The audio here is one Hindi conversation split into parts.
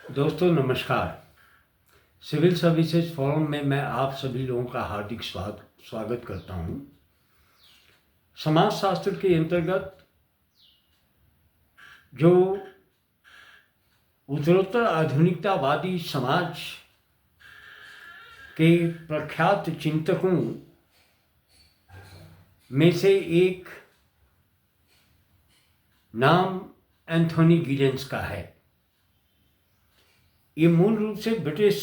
दोस्तों नमस्कार। सिविल सर्विसेज फोरम में मैं आप सभी लोगों का हार्दिक स्वागत करता हूं। समाजशास्त्र के अंतर्गत जो उत्तरोत्तर आधुनिकतावादी समाज के प्रख्यात चिंतकों में से एक नाम एंथोनी गिडेंस का है। ये मूल रूप से ब्रिटिश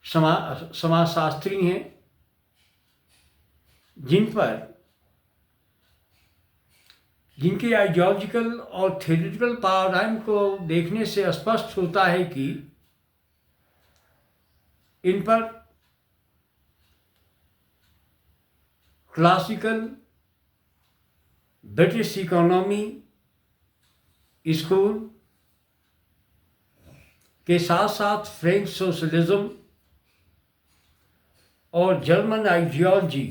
समाजशास्त्री हैं, जिनके आइडियोलॉजिकल और थ्योरेटिकल पैराडाइम को देखने से स्पष्ट होता है कि इन पर क्लासिकल ब्रिटिश इकोनॉमी स्कूल के साथ साथ फ्रेंच सोशलिज्म और जर्मन आइडियोलॉजी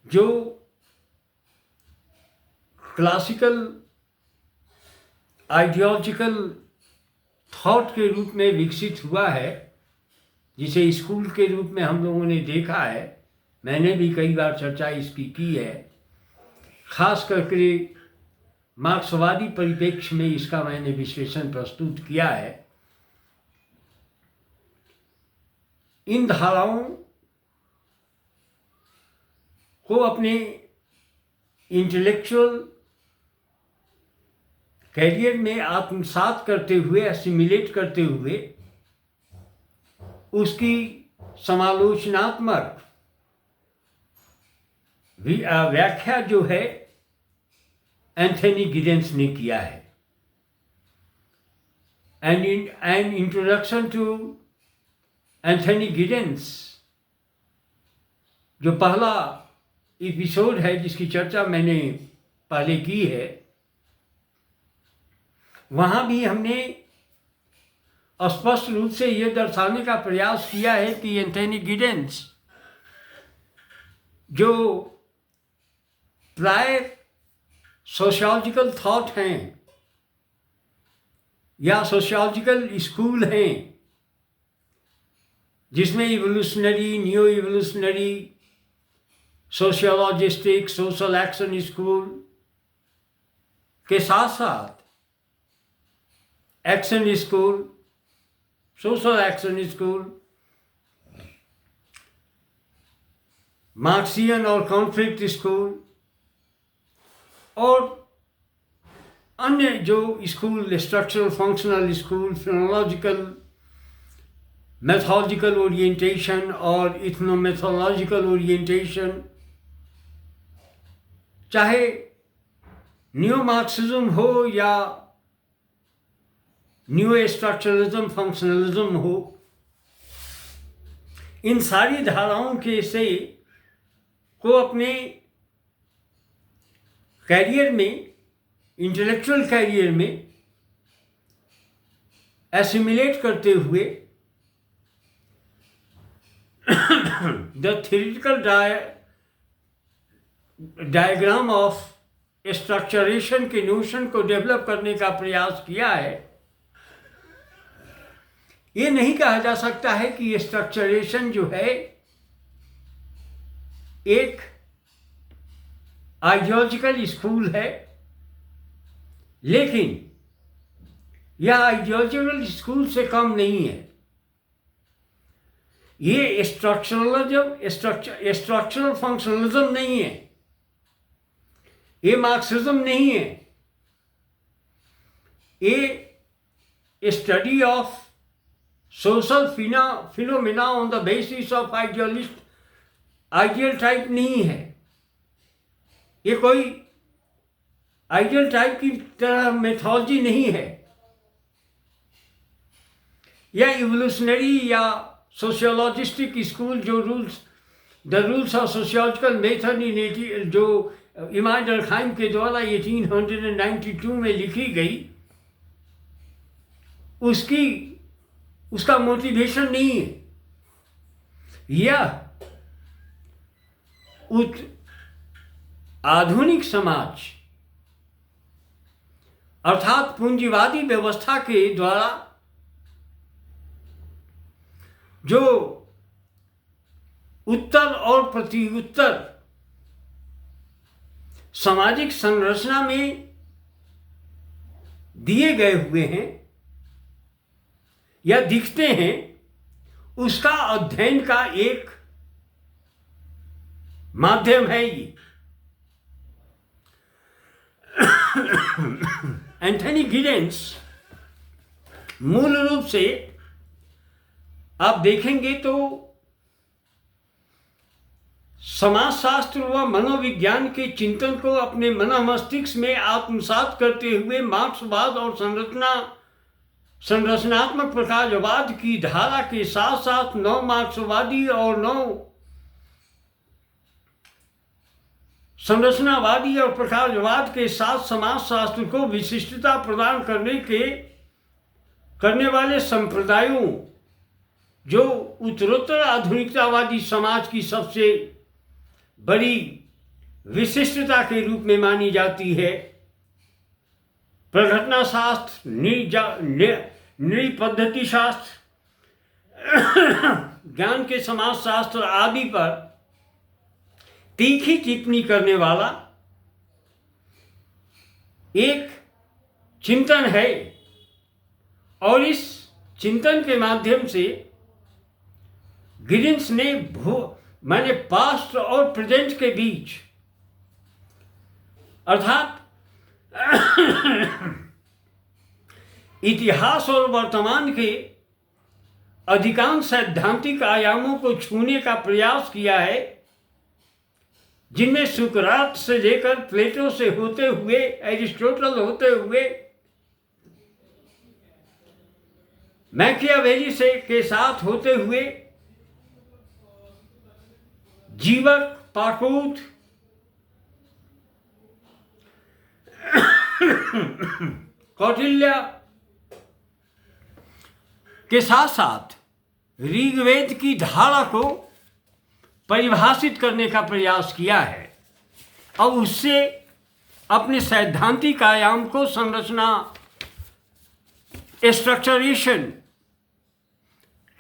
जो क्लासिकल आइडियोलॉजिकल थॉट के रूप में विकसित हुआ है, जिसे स्कूल के रूप में हम लोगों ने देखा है। मैंने भी कई बार चर्चा इसकी की है। खास करके मार्क्सवादी परिप्रेक्ष्य में इसका मैंने विश्लेषण प्रस्तुत किया है। इन धाराओं को अपने इंटेलेक्चुअल कैरियर में आत्मसात करते हुए, एसिमिलेट करते हुए, उसकी समालोचनात्मक व्याख्या जो है एंथोनी गिडेंस ने किया है। An introduction to Anthony Giddens जो पहला एपिसोड है, जिसकी चर्चा मैंने पहले की है, वहाँ भी हमने स्पष्ट रूप से ये दर्शाने का प्रयास किया है कि एंथोनी गिडेंस जो प्राय सोशियोलॉजिकल थॉट हैं या सोशियोलॉजिकल स्कूल हैं, जिसमें evolutionary, new evolutionary, sociologistic, social action school के साथ साथ action school, social action school, Marxian और कॉन्फ्लिक्ट स्कूल और अन्य जो school, structural functional school, phenomenological, methodological orientation और इथनोमेथोलॉजिकल ओरिएंटेशन, चाहे न्यू मार्क्सिज्म हो या न्यू स्ट्रक्चरलिज्म, फंक्शनलिज्म हो, इन सारी धाराओं के से को अपने कैरियर में, इंटेलेक्चुअल कैरियर में एसिमिलेट करते हुए द थ्योरेटिकल डायग्राम ऑफ स्ट्रक्चरेशन के नोशन को डेवलप करने का प्रयास किया है। ये नहीं कहा जा सकता है कि ये स्ट्रक्चरेशन जो है एक आइडियोलॉजिकल स्कूल है, लेकिन यह आइडियोलॉजिकल स्कूल से कम नहीं है। ये स्ट्रक्चरल फंक्शनलिज्म नहीं है, ये मार्क्सिज्म नहीं है, ये study of social phenomena on the basis of ideal type नहीं है। ये कोई आइडियल टाइप की तरह मेथोलॉजी नहीं है, या इवोल्यूशनरी या सोशियोलॉजिस्टिक स्कूल जो the rules of sociological method जो इमाम डरखाइम के द्वारा 1892 में लिखी गई, उसका मोटिवेशन नहीं है। यह आधुनिक समाज अर्थात पूंजीवादी व्यवस्था के द्वारा जो उत्तर और प्रत्युत्तर सामाजिक संरचना में दिए गए हुए हैं या दिखते हैं, उसका अध्ययन का एक माध्यम है ये। एंथनी गिडेंस मूल रूप से आप देखेंगे तो समाजशास्त्र व मनोविज्ञान के चिंतन को अपने मन मस्तिष्क में आत्मसात करते हुए मार्क्सवाद और संरचनात्मक प्रकाशवाद की धारा के साथ साथ नव मार्क्सवादी और नव संरचनावादी और प्रकाशवाद के साथ समाजशास्त्र को विशिष्टता प्रदान करने वाले संप्रदायों जो उत्तरोत्तर आधुनिकतावादी समाज की सबसे बड़ी विशिष्टता के रूप में मानी जाती है, प्रघटना शास्त्र, नृपद्धति शास्त्र, ज्ञान के समाजशास्त्र आदि पर तीखी टिप्पणी करने वाला एक चिंतन है। और इस चिंतन के माध्यम से गिडेंस ने पास्ट और प्रेजेंट के बीच अर्थात इतिहास और वर्तमान के अधिकांश सैद्धांतिक आयामों को छूने का प्रयास किया है, जिनमें सुकरात से लेकर प्लेटो से होते हुए एरिस्टोटल होते हुए मैकियावेली से के साथ होते हुए जीवक, पाकूत, कौटिल्य के साथ साथ ऋग्वेद की धारा को परिभाषित करने का प्रयास किया है और उससे अपने सैद्धांतिक आयाम को संरचना स्ट्रक्चरेशन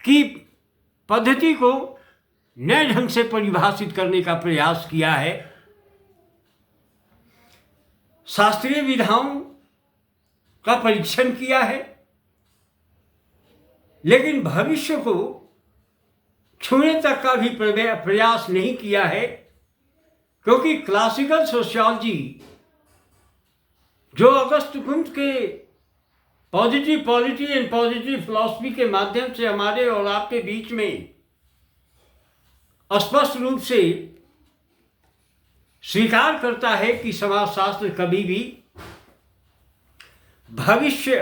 की पद्धति को नए ढंग से परिभाषित करने का प्रयास किया है। शास्त्रीय विधाओं का परीक्षण किया है, लेकिन भविष्य को छूने तक का भी प्रयास नहीं किया है, क्योंकि क्लासिकल सोशियोलॉजी जो अगस्त कुंत के positive polity and positive philosophy के माध्यम से हमारे और आपके बीच में स्पष्ट रूप से स्वीकार करता है कि समाजशास्त्र कभी भी भविष्य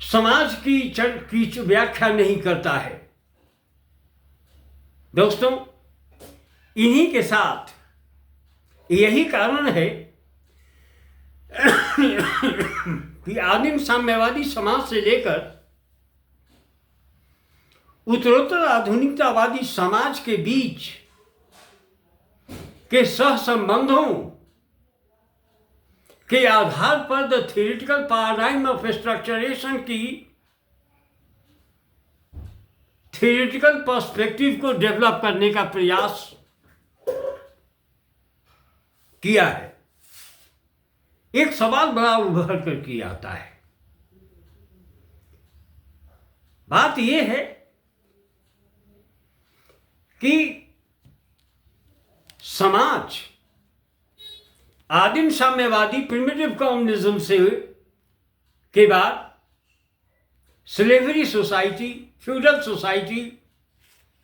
समाज की व्याख्या नहीं करता है। दोस्तों, इन्हीं के साथ यही कारण है कि आदिम साम्यवादी समाज से लेकर उत्तरोत्तर आधुनिकतावादी समाज के बीच के सहसंबंधों के आधार पर द थ्योरेटिकल पैराडाइम ऑफ स्ट्रक्चरेशन की थ्योरेटिकल पर्सपेक्टिव को डेवलप करने का प्रयास किया है। एक सवाल बड़ा उभर कर के आता है। बात यह है कि समाज आदिम साम्यवादी प्रिमिटिव कम्युनिज्म से के बाद slavery society, feudal society,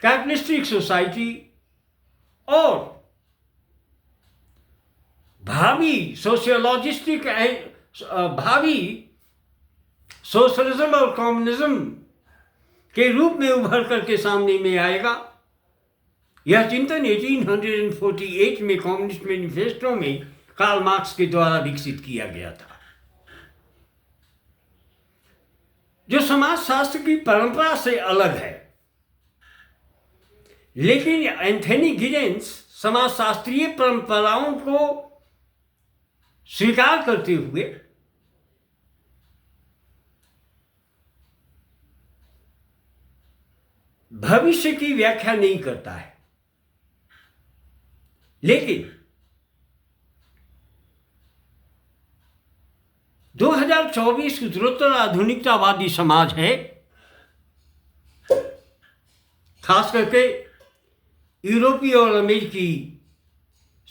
capitalistic society और भावी सोशियोलॉजिस्टिक भावी सोशलिज्म और कम्युनिज्म के रूप में उभर करके सामने में आएगा। यह चिंतन 1848 में कम्युनिस्ट मैनिफेस्टो में कार्ल मार्क्स के द्वारा विकसित किया गया था, जो समाजशास्त्र की परंपरा से अलग है। लेकिन एंथनी गिडेंस समाजशास्त्रीय परंपराओं को स्वीकार करते हुए भविष्य की व्याख्या नहीं करता है। लेकिन 2024 उत्तरोत्तर आधुनिकतावादी समाज है, खास करके यूरोपीय और अमेरिकी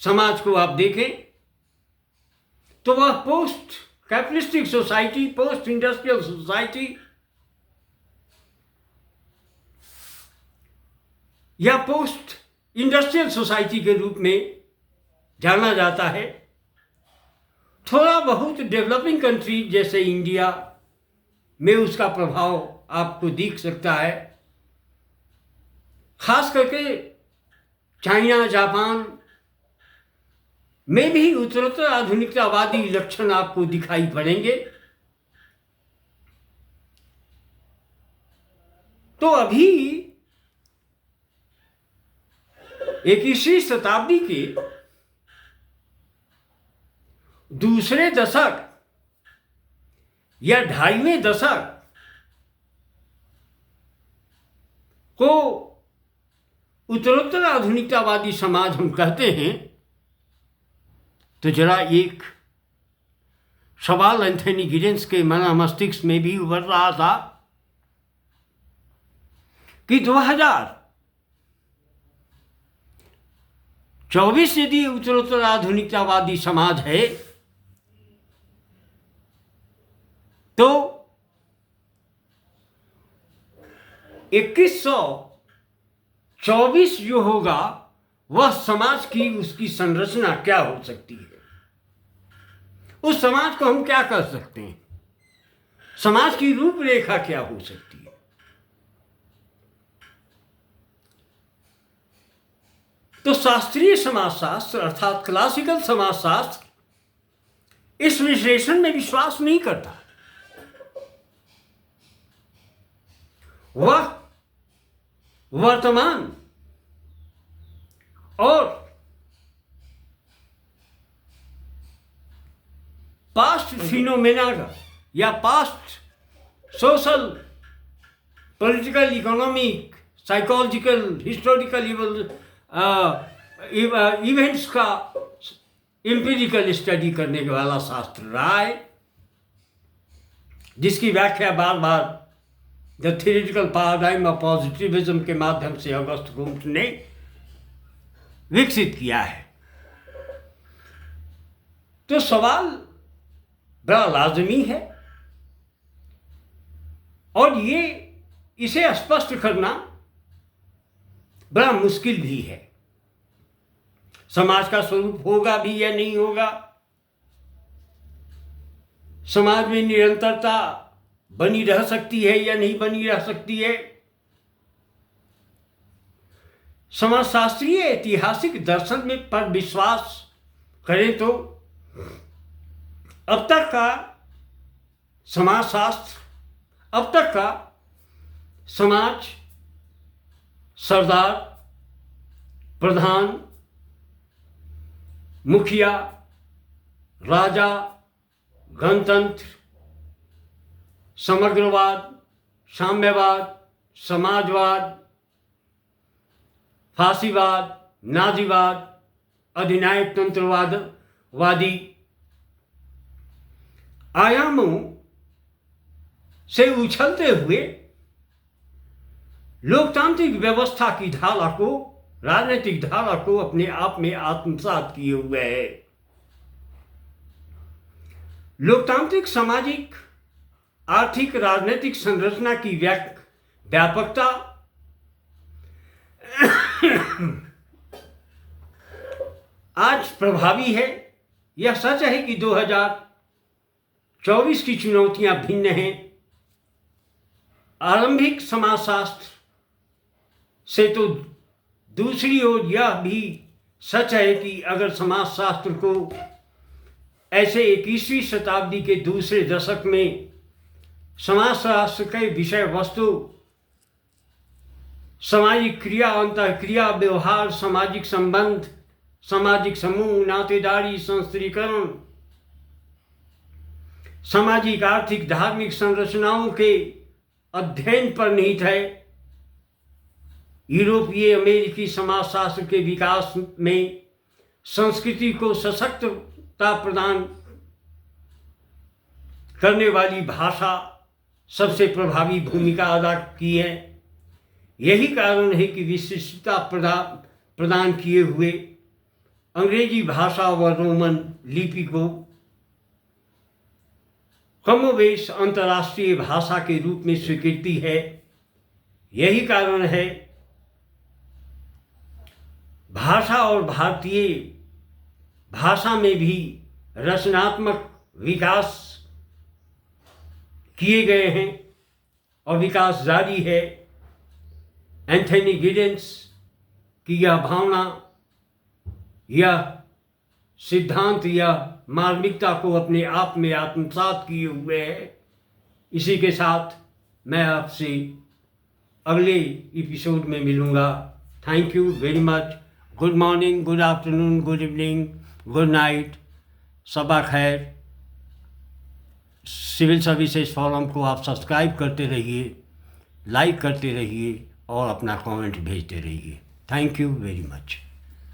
समाज को आप देखें तो वह post capitalistic society, post industrial society या पोस्ट इंडस्ट्रियल सोसाइटी के रूप में जाना जाता है। थोड़ा बहुत डेवलपिंग कंट्री जैसे इंडिया में उसका प्रभाव आपको दिख सकता है, खास करके चाइना, जापान में भी उत्तरोत्तर आधुनिकतावादी लक्षण आपको दिखाई पड़ेंगे। तो अभी 21वीं शताब्दी के दूसरे दशक या 2.5वें दशक को उत्तरोत्तर आधुनिकतावादी समाज हम कहते हैं। तो जरा एक सवाल एंथनी गिडेंस के मन मस्तिष्क में भी उभर रहा था कि 2024 यदि उत्तरोत्तर आधुनिकतावादी समाज है तो 2124 जो होगा वह समाज की उसकी संरचना क्या हो सकती है, उस समाज को हम क्या कर सकते हैं, समाज की रूपरेखा क्या हो सकती है। तो शास्त्रीय समाजशास्त्र अर्थात क्लासिकल समाजशास्त्र इस विश्लेषण में विश्वास नहीं करता। वह वर्तमान और पास्ट फिनोमेना का या past social, political, economic, psychological, historical events का एम्पिरिकल स्टडी करने वाला शास्त्र रहा है, जिसकी व्याख्या बार बार the theoretical paradigm of positivism के माध्यम से ऑगस्ट कॉम्टे ने विकसित किया है। तो सवाल बड़ा लाजमी है और इसे स्पष्ट करना बड़ा मुश्किल भी है। समाज का स्वरूप होगा भी या नहीं होगा, समाज में निरंतरता बनी रह सकती है या नहीं बनी रह सकती है, समाजशास्त्रीय ऐतिहासिक दर्शन में पर विश्वास करें तो अब तक का समाजशास्त्र, अब तक का समाज सरदार, प्रधान, मुखिया, राजा, गणतंत्र, समग्रवाद, साम्यवाद, समाजवाद, फांसीवाद, नाजीवाद, अधिनायक तंत्रवादी आयामों से उछलते हुए लोकतांत्रिक व्यवस्था की धारा को, राजनीतिक धारा को अपने आप में आत्मसात किए हुए है। लोकतांत्रिक, सामाजिक, आर्थिक, राजनीतिक संरचना की व्यापकता आज प्रभावी है। यह सच है कि 2024 की चुनौतियां भिन्न हैं। आरंभिक समाजशास्त्र से तो दूसरी ओर यह भी सच है कि अगर समाजशास्त्र को ऐसे 21वीं शताब्दी के दूसरे दशक में समाजशास्त्र के विषय वस्तु, सामाजिक क्रिया, अंतःक्रिया, व्यवहार, सामाजिक संबंध, सामाजिक समूह, नातेदारी, संस्त्रीकरण, सामाजिक, आर्थिक, धार्मिक संरचनाओं के अध्ययन पर निहित है। यूरोपीय अमेरिकी समाजशास्त्र के विकास में संस्कृति को सशक्तता प्रदान करने वाली भाषा सबसे प्रभावी भूमिका अदा की है। यही कारण है कि विशिष्टता प्रदान किए हुए अंग्रेजी भाषा व रोमन लिपि को कमोबेश अंतर्राष्ट्रीय भाषा के रूप में स्वीकृति है। यही कारण है भाषा और भारतीय भाषा में भी रचनात्मक विकास किए गए हैं और विकास जारी है। एंथनी गिडेंस की यह भावना, यह सिद्धांत, यह मार्मिकता को अपने आप में आत्मसात किए हुए है। इसी के साथ मैं आपसे अगले एपिसोड में मिलूँगा। Thank you very much. Good morning, good afternoon, good evening, good night, सबा खैर। सिविल सर्विसेज फोरम को आप सब्सक्राइब करते रहिए, लाइक करते रहिए और अपना कमेंट भेजते रहिए। Thank you very much.